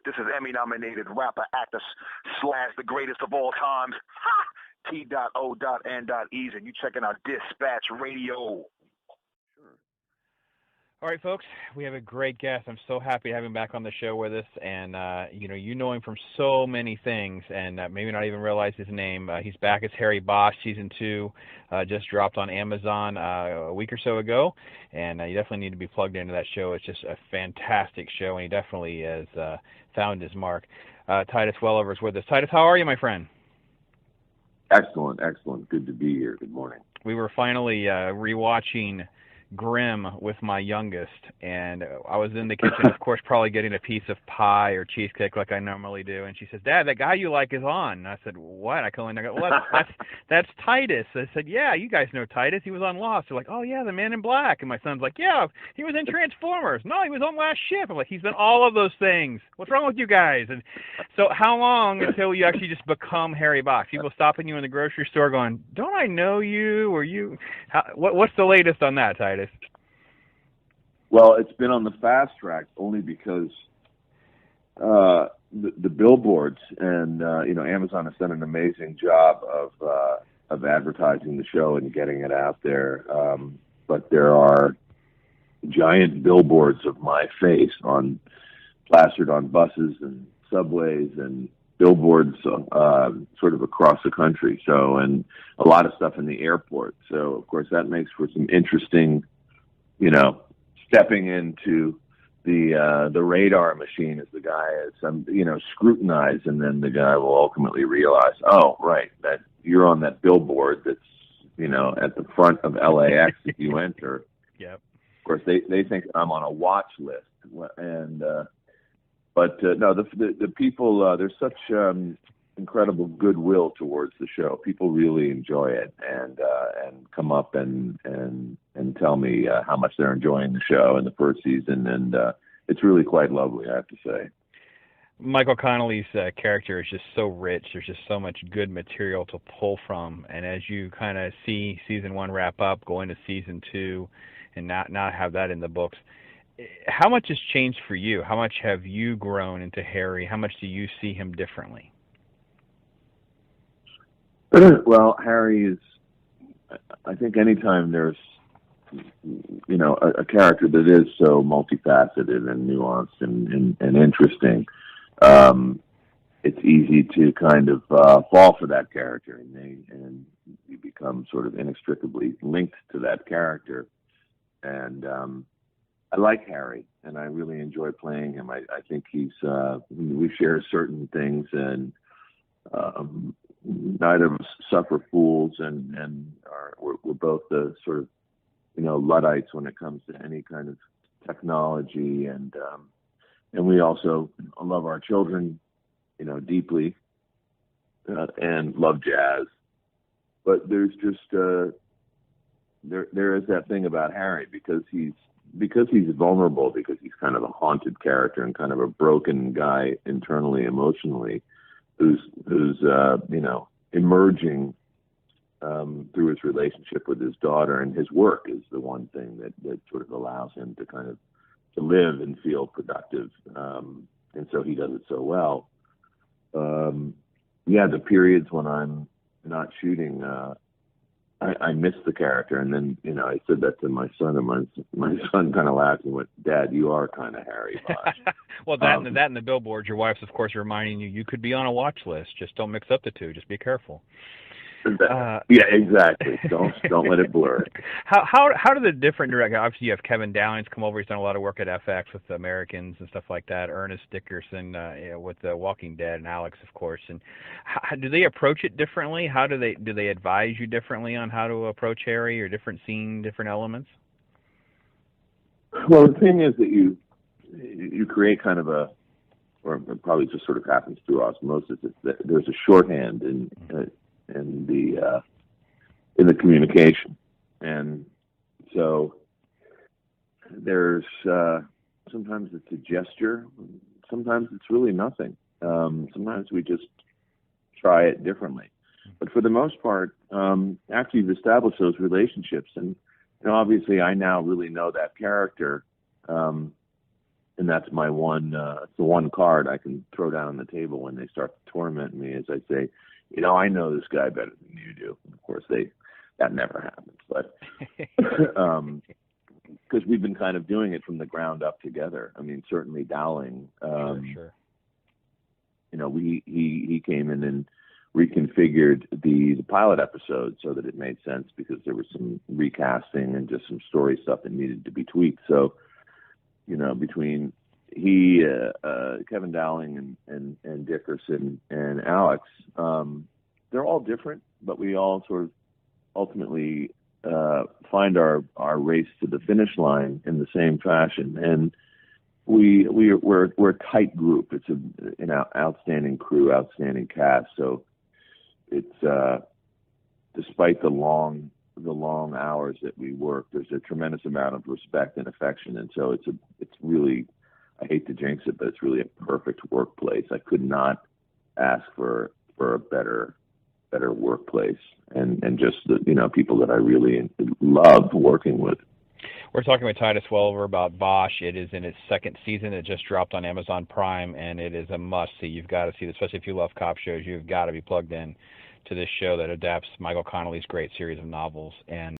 This is Emmy-nominated rapper, actor, / the greatest of all times, T.O.N.E's, and you checking out Dispatch Radio. All right, folks, we have a great guest. I'm so happy to have him back on the show with us. And, you know him from so many things and maybe not even realize his name. He's back as Harry Bosch. Season 2 just dropped on Amazon a week or so ago. And you definitely need to be plugged into that show. It's just a fantastic show, and he definitely has found his mark. Titus Welliver is with us. Titus, how are you, my friend? Excellent, excellent. Good to be here. Good morning. We were finally rewatching Grimm with my youngest, and I was in the kitchen, of course, probably getting a piece of pie or cheesecake like I normally do, and she says, "Dad, that guy you like is on." And I said, "What?" I go, "Well, that's Titus." I said, "Yeah, you guys know Titus. He was on Lost." They're like, "Oh, yeah, the Man in Black." And my son's like, "Yeah, he was in Transformers." "No, he was on Last Ship." I'm like, "He's been all of those things. What's wrong with you guys?" And so how long until you actually just become Harry Bosch? People stopping you in the grocery store going, "Don't I know you?" Or what's the latest on that, Titus? Well, it's been on the fast track only because the billboards and Amazon has done an amazing job of advertising the show and getting it out there. But there are giant billboards of my face plastered on buses and subways and billboards sort of across the country. So, and a lot of stuff in the airport. So, of course, that makes for some interesting, stepping into the radar machine as the guy is, scrutinized, and then the guy will ultimately realize, oh, right, that you're on that billboard that's, at the front of LAX if you enter. Yep. Of course, they think I'm on a watch list, and no, the people, there's such incredible goodwill towards the show. People really enjoy it and come up and tell me how much they're enjoying the show in the first season, and it's really quite lovely, I have to say. Michael Connelly's character is just so rich. There's just so much good material to pull from, and as you kind of see season 1 wrap up, go into season 2, and not have that in the books, how much has changed for you? How much have you grown into Harry? How much do you see him differently? Well, Harry is, I think anytime there's, a character that is so multifaceted and nuanced and interesting, it's easy to kind of fall for that character, and you become sort of inextricably linked to that character. And I like Harry, and I really enjoy playing him. I think we share certain things, and neither of us suffer fools, and we're both the sort of, Luddites when it comes to any kind of technology, and we also love our children, deeply, and love jazz. But there's just there is that thing about Harry, because he's vulnerable, because he's kind of a haunted character and kind of a broken guy internally, emotionally, who's emerging through his relationship with his daughter, and his work is the one thing that sort of allows him to kind of to live and feel productive, and so he does it so well. The periods when I'm not shooting, I miss the character, and then I said that to my son, and my son kind of laughed and went, "Dad, you are kind of Harry Bosch." Well, that and the billboards, your wife's of course reminding you could be on a watch list. Just don't mix up the two. Just be careful. Yeah, exactly. Don't let it blur. How do the different directors? Obviously, you have Kevin Downs come over. He's done a lot of work at FX with the Americans and stuff like that. Ernest Dickerson with The Walking Dead, and Alex, of course. And do they approach it differently? How do they advise you differently on how to approach Harry, or different scene, different elements? Well, the thing is that you create kind of or it probably just sort of happens through osmosis. There's a shorthand in the communication, and so there's sometimes it's a gesture, sometimes it's really nothing. Sometimes we just try it differently, but for the most part, after you've established those relationships, and obviously I now really know that character, and that's my one, it's the one card I can throw down on the table when they start to torment me, is I say, you know, I know this guy better than you do. Of course, that never happens, but because we've been kind of doing it from the ground up together. I mean, certainly Dowling, sure. You know, he came in and reconfigured the pilot episode so that it made sense, because there was some recasting and just some story stuff that needed to be tweaked. So, you know, between Kevin Dowling and Dickerson and Alex, they're all different, but we all sort of ultimately find our race to the finish line in the same fashion. And we're a tight group. It's an outstanding crew, outstanding cast. So it's despite the long hours that we work, there's a tremendous amount of respect and affection. And so it's really, I hate to jinx it, but it's really a perfect workplace. I could not ask for a better workplace, and just the, you know, people that I really love working with. We're talking with Titus Welliver about Bosch. It is in its second season. It just dropped on Amazon Prime, and it is a must-see. You've got to see it, especially if you love cop shows. You've got to be plugged in to this show that adapts Michael Connelly's great series of novels. And